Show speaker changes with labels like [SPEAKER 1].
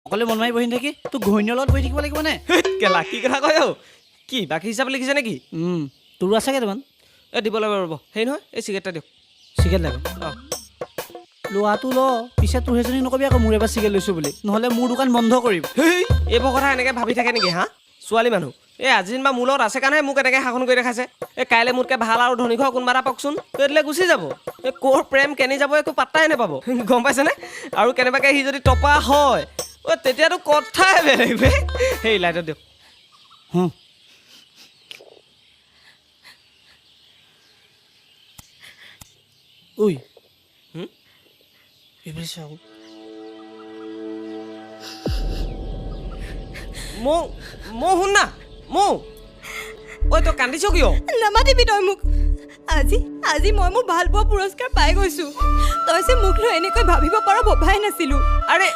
[SPEAKER 1] অকলে মন মাৰি বহি থাকি তোক ঘৈণীৰ লগত বহি থাকিব লাগিব নে
[SPEAKER 2] কেলা কি কথা কয় অ' কি বাকী হিচাপ লিখিছে নেকি
[SPEAKER 1] তোৰো আছে কেইটামান
[SPEAKER 2] এই দিব লাগিব ৰ'ব সেই নহয় এই চিগাৰেটটা দিয়ক
[SPEAKER 1] চিগাৰেট লাগে
[SPEAKER 2] অঁ
[SPEAKER 1] লোৱাটো ল পিছে তোৰ সেইজনী নকবি আকৌ মোৰ এবাৰ চিগাৰেট লৈছোঁ বুলি নহ'লে মোৰ দোকান বন্ধ কৰিম
[SPEAKER 2] হেই এইবোৰ কথা এনেকৈ ভাবি থাকে নেকি হা ছোৱালী মানুহ এই আজি যেনিবা মোৰ লগত আছে কাৰণেহে মোক এনেকৈ শাসন কৰি দেখাইছে এই কাইলৈ মোতকৈ ভাল আৰু ধনী ঘৰ কোনোবা এটা পাওকচোন এইটোলৈ গুচি যাব এই ক'ৰ প্ৰেম কেনি যাব একো পাত্তাই নাপাব গম পাইছেনে আৰু কেনেবাকৈ সি যদি টপা হয় অ' তেতিয়াতো কথাই বেলেগ বে সেই লাইটত দিয়ক
[SPEAKER 1] ঐ এইবোৰ চাওঁ
[SPEAKER 2] মৌ শুন না মৌ ঐ তই কান্দিছ কিয়
[SPEAKER 3] নামাতিবি তই মোক আজি মই মোৰ ভাল পোৱা পুৰস্কাৰ পাই গৈছোঁ তই যে মোক লৈ এনেকৈ ভাবিব পাৰ ভবাই নাছিলোঁ
[SPEAKER 2] আৰে